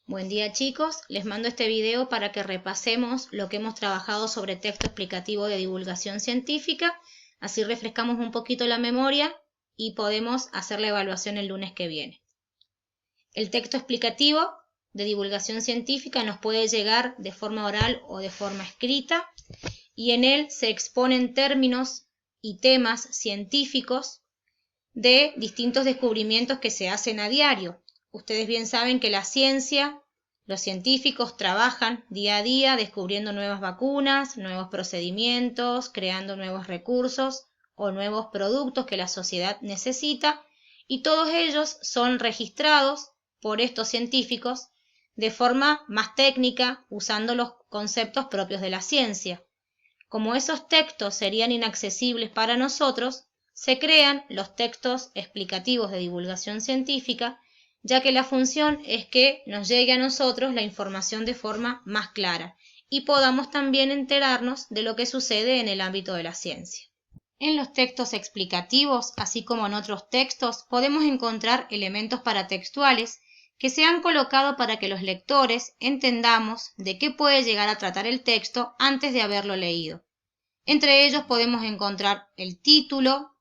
Buen día chicos, les mando este video para que repasemos lo que hemos trabajado sobre texto explicativo de divulgación científica, así refrescamos un poquito la memoria y podemos hacer la evaluación el lunes que viene. El texto explicativo de divulgación científica nos puede llegar de forma oral o de forma escrita y en él se exponen términos y temas científicos de distintos descubrimientos que se hacen a diario. Ustedes bien saben que la ciencia, los científicos trabajan día a día descubriendo nuevas vacunas, nuevos procedimientos, creando nuevos recursos o nuevos productos que la sociedad necesita, y todos ellos son registrados por estos científicos de forma más técnica, usando los conceptos propios de la ciencia. Como esos textos serían inaccesibles para nosotros, se crean los textos explicativos de divulgación científica, ya que la función es que nos llegue a nosotros la información de forma más clara y podamos también enterarnos de lo que sucede en el ámbito de la ciencia. En los textos explicativos, así como en otros textos, podemos encontrar elementos paratextuales que se han colocado para que los lectores entendamos de qué puede llegar a tratar el texto antes de haberlo leído. Entre ellos podemos encontrar el título,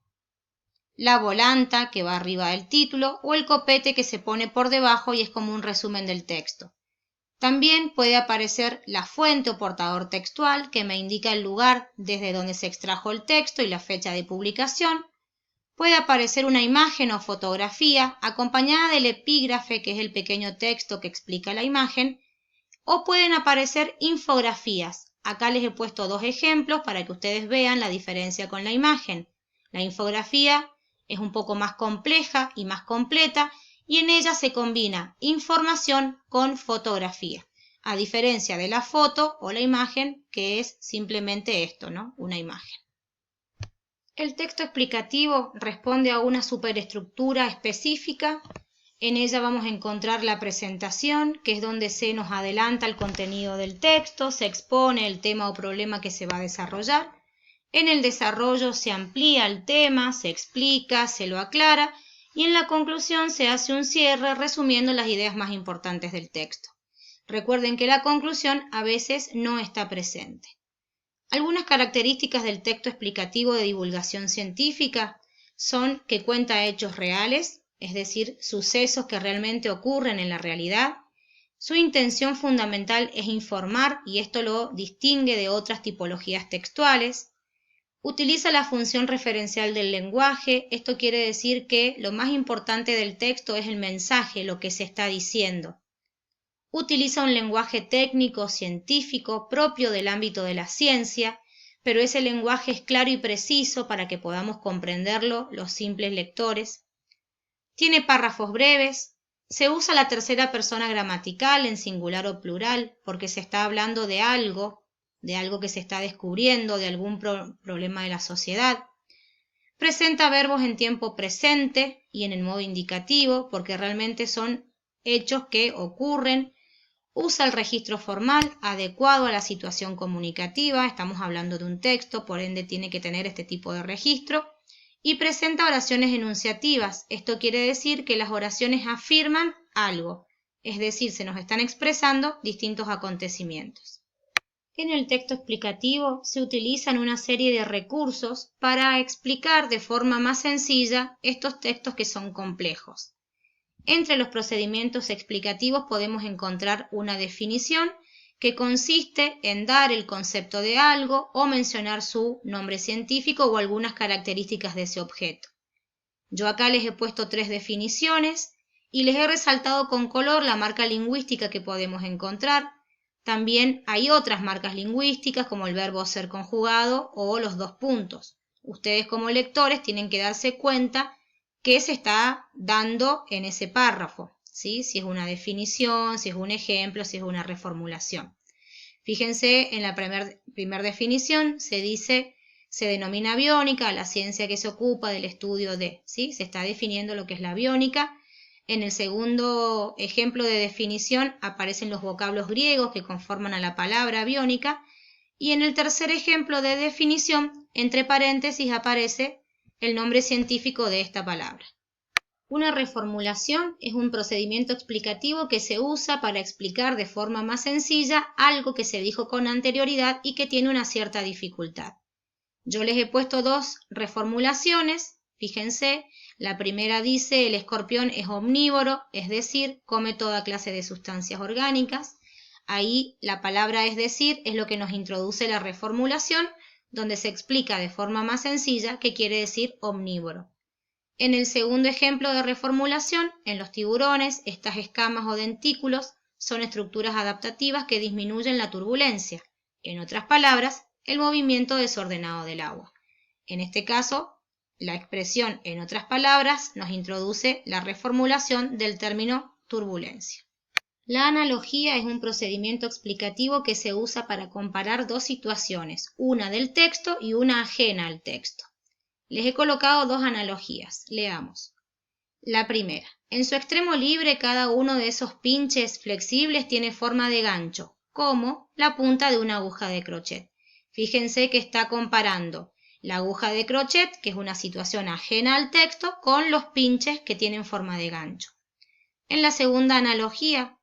la volanta que va arriba del título o el copete que se pone por debajo y es como un resumen del texto. También puede aparecer la fuente o portador textual que me indica el lugar desde donde se extrajo el texto y la fecha de publicación. Puede aparecer una imagen o fotografía acompañada del epígrafe, que es el pequeño texto que explica la imagen, o pueden aparecer infografías. Acá les he puesto dos ejemplos para que ustedes vean la diferencia con la imagen. La infografía es un poco más compleja y más completa y en ella se combina información con fotografía, a diferencia de la foto o la imagen, que es simplemente esto, ¿no? Una imagen. El texto explicativo responde a una superestructura específica. En ella vamos a encontrar la presentación, que es donde se nos adelanta el contenido del texto, se expone el tema o problema que se va a desarrollar. En el desarrollo se amplía el tema, se explica, se lo aclara y en la conclusión se hace un cierre resumiendo las ideas más importantes del texto. Recuerden que la conclusión a veces no está presente. Algunas características del texto explicativo de divulgación científica son que cuenta hechos reales, es decir, sucesos que realmente ocurren en la realidad. Su intención fundamental es informar y esto lo distingue de otras tipologías textuales. Utiliza la función referencial del lenguaje, esto quiere decir que lo más importante del texto es el mensaje, lo que se está diciendo. Utiliza un lenguaje técnico, científico, propio del ámbito de la ciencia, pero ese lenguaje es claro y preciso para que podamos comprenderlo los simples lectores. Tiene párrafos breves, se usa la tercera persona gramatical en singular o plural porque se está hablando de algo que se está descubriendo, de algún problema de la sociedad. Presenta verbos en tiempo presente y en el modo indicativo porque realmente son hechos que ocurren. Usa el registro formal adecuado a la situación comunicativa, estamos hablando de un texto, por ende tiene que tener este tipo de registro. Y presenta oraciones enunciativas, esto quiere decir que las oraciones afirman algo, es decir, se nos están expresando distintos acontecimientos. En el texto explicativo se utilizan una serie de recursos para explicar de forma más sencilla estos textos que son complejos. Entre los procedimientos explicativos podemos encontrar una definición que consiste en dar el concepto de algo o mencionar su nombre científico o algunas características de ese objeto. Yo acá les he puesto 3 definiciones y les he resaltado con color la marca lingüística que podemos encontrar. También hay otras marcas lingüísticas como el verbo ser conjugado o los 2 puntos. Ustedes como lectores tienen que darse cuenta qué se está dando en ese párrafo, ¿sí? Si es una definición, si es un ejemplo, si es una reformulación. Fíjense en la primer definición, se denomina biónica la ciencia que se ocupa del estudio de, ¿sí? Se está definiendo lo que es la biónica. En el segundo ejemplo de definición aparecen los vocablos griegos que conforman a la palabra biónica y en el tercer ejemplo de definición, entre paréntesis, aparece el nombre científico de esta palabra. Una reformulación es un procedimiento explicativo que se usa para explicar de forma más sencilla algo que se dijo con anterioridad y que tiene una cierta dificultad. Yo les he puesto dos reformulaciones, fíjense, la primera dice el escorpión es omnívoro, es decir, come toda clase de sustancias orgánicas. Ahí la palabra es decir es lo que nos introduce la reformulación, donde se explica de forma más sencilla qué quiere decir omnívoro. En el segundo ejemplo de reformulación, en los tiburones, estas escamas o dentículos son estructuras adaptativas que disminuyen la turbulencia. En otras palabras, el movimiento desordenado del agua. En este caso, la expresión en otras palabras nos introduce la reformulación del término turbulencia. La analogía es un procedimiento explicativo que se usa para comparar dos situaciones, una del texto y una ajena al texto. Les he colocado dos analogías. Leamos. La primera. En su extremo libre, cada uno de esos pinches flexibles tiene forma de gancho, como la punta de una aguja de crochet. Fíjense que está comparando la aguja de crochet, que es una situación ajena al texto, con los pinches que tienen forma de gancho. En la segunda analogía,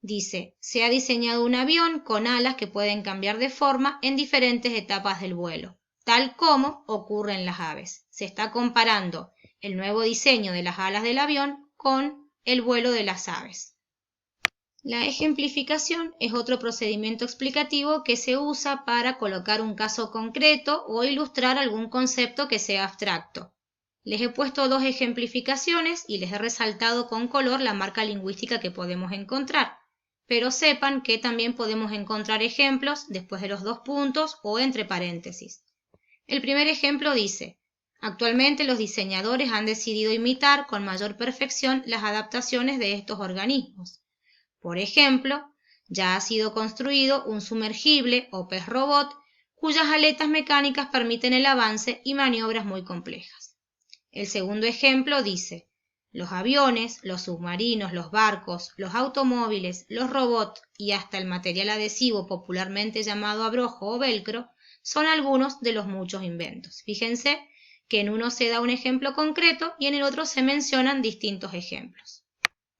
dice, se ha diseñado un avión con alas que pueden cambiar de forma en diferentes etapas del vuelo, tal como ocurre en las aves. Se está comparando el nuevo diseño de las alas del avión con el vuelo de las aves. La ejemplificación es otro procedimiento explicativo que se usa para colocar un caso concreto o ilustrar algún concepto que sea abstracto. Les he puesto dos ejemplificaciones y les he resaltado con color la marca lingüística que podemos encontrar, pero sepan que también podemos encontrar ejemplos después de los dos puntos o entre paréntesis. El primer ejemplo dice: actualmente los diseñadores han decidido imitar con mayor perfección las adaptaciones de estos organismos. Por ejemplo, ya ha sido construido un sumergible o pez robot cuyas aletas mecánicas permiten el avance y maniobras muy complejas. El segundo ejemplo dice: los aviones, los submarinos, los barcos, los automóviles, los robots y hasta el material adhesivo popularmente llamado abrojo o velcro son algunos de los muchos inventos. Fíjense que en uno se da un ejemplo concreto y en el otro se mencionan distintos ejemplos.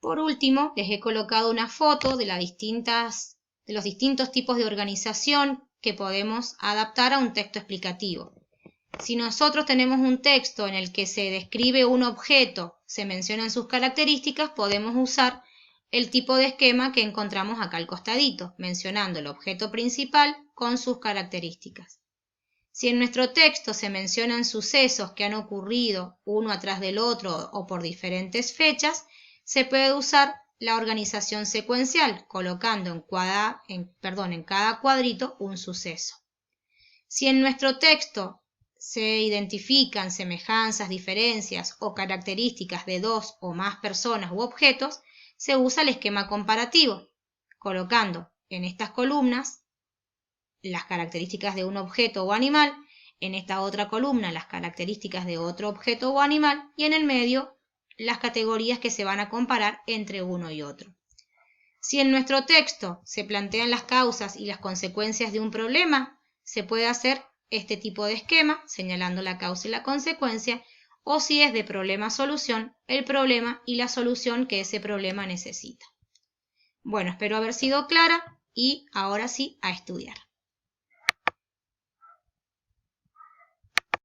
Por último, les he colocado una foto de los distintos tipos de organización que podemos adaptar a un texto explicativo. Si nosotros tenemos un texto en el que se describe un objeto, se mencionan sus características, podemos usar el tipo de esquema que encontramos acá al costadito, mencionando el objeto principal con sus características. Si en nuestro texto se mencionan sucesos que han ocurrido uno atrás del otro o por diferentes fechas, se puede usar la organización secuencial, colocando en cada cuadrito un suceso. Si en nuestro texto se identifican semejanzas, diferencias o características de dos o más personas u objetos, se usa el esquema comparativo, colocando en estas columnas las características de un objeto o animal, en esta otra columna las características de otro objeto o animal y en el medio las categorías que se van a comparar entre uno y otro. Si en nuestro texto se plantean las causas y las consecuencias de un problema, se puede hacer este tipo de esquema, señalando la causa y la consecuencia, o si es de problema-solución, el problema y la solución que ese problema necesita. Bueno, espero haber sido clara y ahora sí a estudiar.